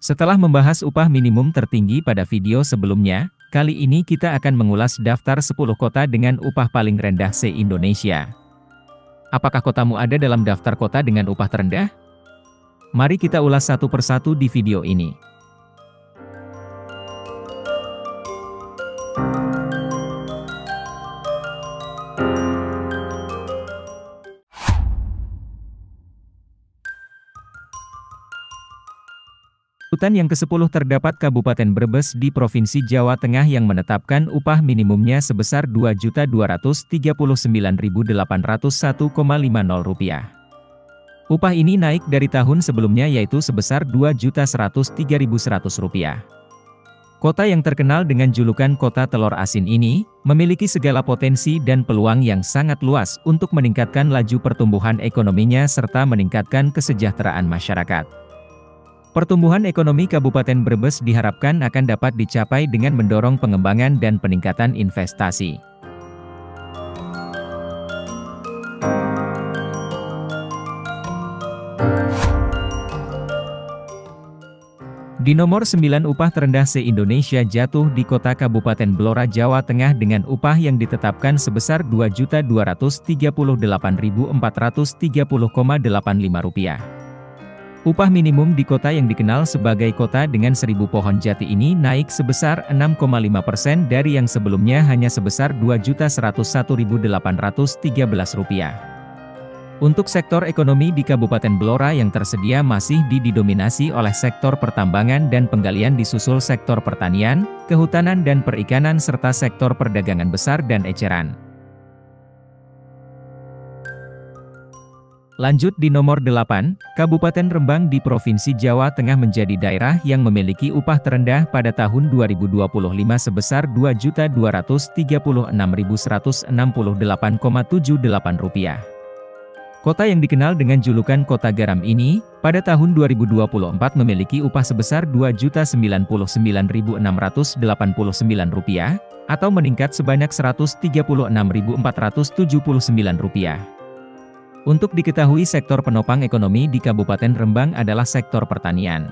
Setelah membahas upah minimum tertinggi pada video sebelumnya, kali ini kita akan mengulas daftar 10 kota dengan upah paling rendah se-Indonesia. Apakah kotamu ada dalam daftar kota dengan upah terendah? Mari kita ulas satu persatu di video ini. Urutan yang ke-10 terdapat Kabupaten Brebes di Provinsi Jawa Tengah yang menetapkan upah minimumnya sebesar Rp2.239.801,50. Upah ini naik dari tahun sebelumnya yaitu sebesar Rp2.103.100. Kota yang terkenal dengan julukan Kota Telur Asin ini, memiliki segala potensi dan peluang yang sangat luas untuk meningkatkan laju pertumbuhan ekonominya serta meningkatkan kesejahteraan masyarakat. Pertumbuhan ekonomi Kabupaten Brebes diharapkan akan dapat dicapai dengan mendorong pengembangan dan peningkatan investasi. Di nomor 9 upah terendah se-Indonesia jatuh di kota Kabupaten Blora, Jawa Tengah dengan upah yang ditetapkan sebesar Rp2.238.430,85. Upah minimum di kota yang dikenal sebagai kota dengan 1000 pohon jati ini naik sebesar 6,5% dari yang sebelumnya hanya sebesar Rp2.101.813. Untuk sektor ekonomi di Kabupaten Blora yang tersedia masih didominasi oleh sektor pertambangan dan penggalian disusul sektor pertanian, kehutanan dan perikanan serta sektor perdagangan besar dan eceran. Lanjut di nomor 8, Kabupaten Rembang di Provinsi Jawa Tengah menjadi daerah yang memiliki upah terendah pada tahun 2025 sebesar Rp2.236.168,78. Kota yang dikenal dengan julukan Kota Garam ini, pada tahun 2024 memiliki upah sebesar Rp2.099.689, atau meningkat sebanyak Rp136.479. Untuk diketahui sektor penopang ekonomi di Kabupaten Rembang adalah sektor pertanian.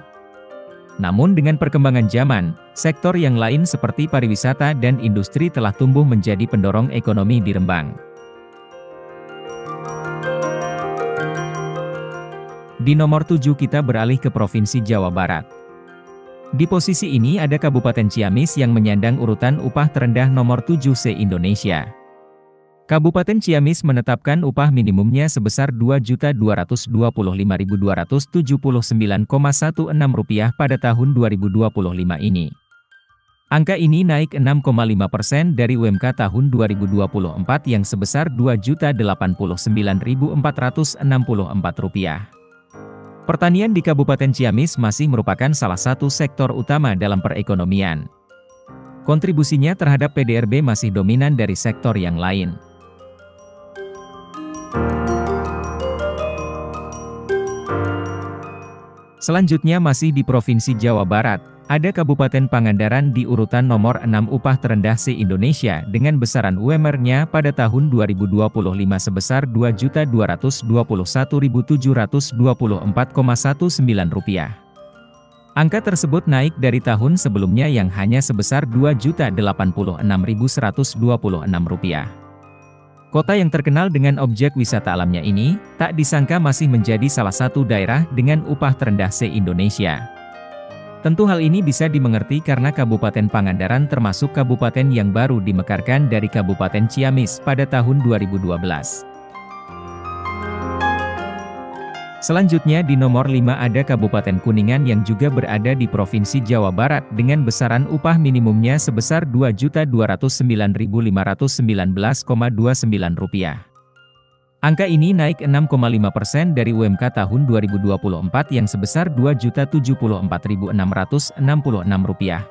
Namun dengan perkembangan zaman, sektor yang lain seperti pariwisata dan industri telah tumbuh menjadi pendorong ekonomi di Rembang. Di nomor 7 kita beralih ke Provinsi Jawa Barat. Di posisi ini ada Kabupaten Ciamis yang menyandang urutan upah terendah nomor 7 se-Indonesia. Kabupaten Ciamis menetapkan upah minimumnya sebesar Rp2.225.279,16 pada tahun 2025 ini. Angka ini naik 6,5% dari UMK tahun 2024 yang sebesar Rp2.089.464. Pertanian di Kabupaten Ciamis masih merupakan salah satu sektor utama dalam perekonomian. Kontribusinya terhadap PDRB masih dominan dari sektor yang lain. Selanjutnya masih di Provinsi Jawa Barat, ada Kabupaten Pangandaran di urutan nomor 6 upah terendah se-Indonesia dengan besaran UMR-nya pada tahun 2025 sebesar Rp2.221.724,19. Angka tersebut naik dari tahun sebelumnya yang hanya sebesar Rp2.086.126. Kota yang terkenal dengan objek wisata alamnya ini, tak disangka masih menjadi salah satu daerah dengan upah terendah se-Indonesia. Tentu hal ini bisa dimengerti karena Kabupaten Pangandaran termasuk kabupaten yang baru dimekarkan dari Kabupaten Ciamis pada tahun 2012. Selanjutnya di nomor 5 ada Kabupaten Kuningan yang juga berada di Provinsi Jawa Barat dengan besaran upah minimumnya sebesar Rp2.009.519,29. Angka ini naik 6,5% dari UMK tahun 2024 yang sebesar Rp2.074.666.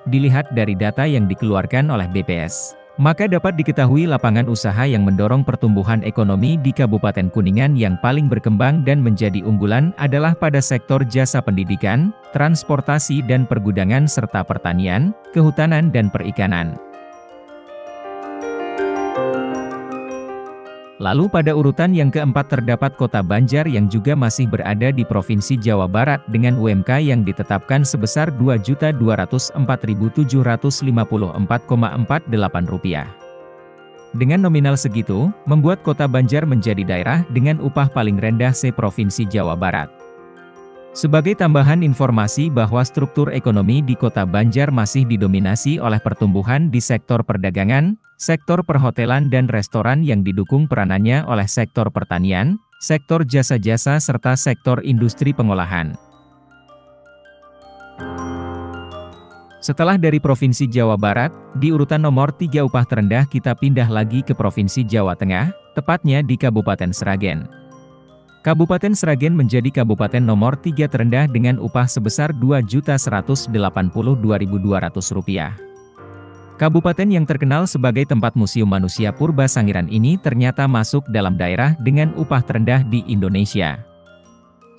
Dilihat dari data yang dikeluarkan oleh BPS, maka dapat diketahui lapangan usaha yang mendorong pertumbuhan ekonomi di Kabupaten Kuningan yang paling berkembang dan menjadi unggulan adalah pada sektor jasa pendidikan, transportasi dan pergudangan serta pertanian, kehutanan dan perikanan. Lalu pada urutan yang keempat terdapat Kota Banjar yang juga masih berada di Provinsi Jawa Barat dengan UMK yang ditetapkan sebesar Rp2.204.054,48. Dengan nominal segitu, membuat Kota Banjar menjadi daerah dengan upah paling rendah se-Provinsi Jawa Barat. Sebagai tambahan informasi bahwa struktur ekonomi di Kota Banjar masih didominasi oleh pertumbuhan di sektor perdagangan, sektor perhotelan dan restoran yang didukung peranannya oleh sektor pertanian, sektor jasa-jasa serta sektor industri pengolahan. Setelah dari Provinsi Jawa Barat, di urutan nomor 3 upah terendah kita pindah lagi ke Provinsi Jawa Tengah, tepatnya di Kabupaten Sragen. Kabupaten Sragen menjadi kabupaten nomor 3 terendah dengan upah sebesar Rp2.182.200. Kabupaten yang terkenal sebagai tempat Museum Manusia Purba Sangiran ini ternyata masuk dalam daerah dengan upah terendah di Indonesia.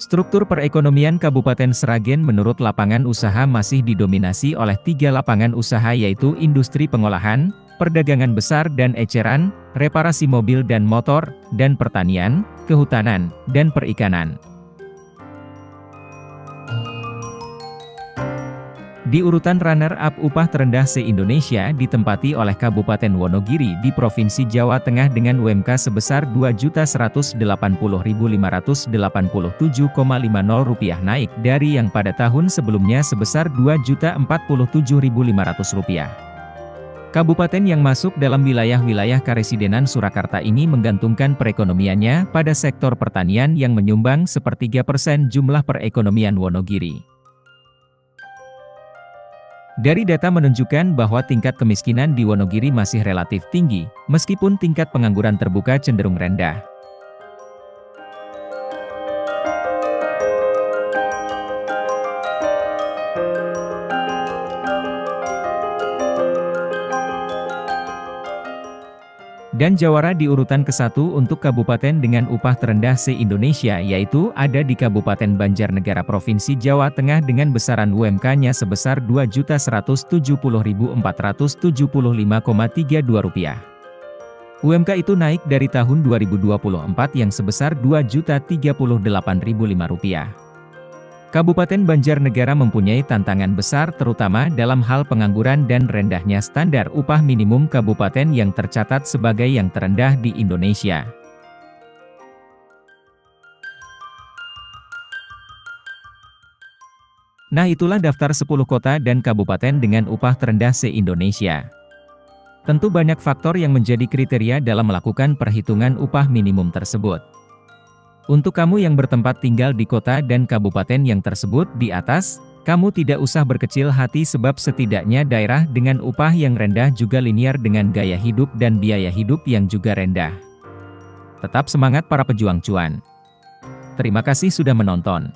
Struktur perekonomian Kabupaten Sragen menurut lapangan usaha masih didominasi oleh 3 lapangan usaha yaitu industri pengolahan, perdagangan besar dan eceran, reparasi mobil dan motor, dan pertanian, kehutanan, dan perikanan. Di urutan runner-up upah terendah se-Indonesia ditempati oleh Kabupaten Wonogiri di Provinsi Jawa Tengah dengan UMK sebesar Rp2.180.887,50 naik dari yang pada tahun sebelumnya sebesar Rp2.047.500. Kabupaten yang masuk dalam wilayah-wilayah Karesidenan Surakarta ini menggantungkan perekonomiannya pada sektor pertanian yang menyumbang 1/3% jumlah perekonomian Wonogiri. Dari data menunjukkan bahwa tingkat kemiskinan di Wonogiri masih relatif tinggi, meskipun tingkat pengangguran terbuka cenderung rendah. Dan jawara di urutan ke-1 untuk kabupaten dengan upah terendah se-Indonesia yaitu ada di Kabupaten Banjarnegara Provinsi Jawa Tengah dengan besaran UMK-nya sebesar Rp2.170.475,32. UMK itu naik dari tahun 2024 yang sebesar Rp2.038.005. Kabupaten Banjarnegara mempunyai tantangan besar terutama dalam hal pengangguran dan rendahnya standar upah minimum kabupaten yang tercatat sebagai yang terendah di Indonesia. Nah itulah daftar 10 kota dan kabupaten dengan upah terendah se-Indonesia. Tentu banyak faktor yang menjadi kriteria dalam melakukan perhitungan upah minimum tersebut. Untuk kamu yang bertempat tinggal di kota dan kabupaten yang tersebut di atas, kamu tidak usah berkecil hati sebab setidaknya daerah dengan upah yang rendah juga linear dengan gaya hidup dan biaya hidup yang juga rendah. Tetap semangat para pejuang cuan. Terima kasih sudah menonton.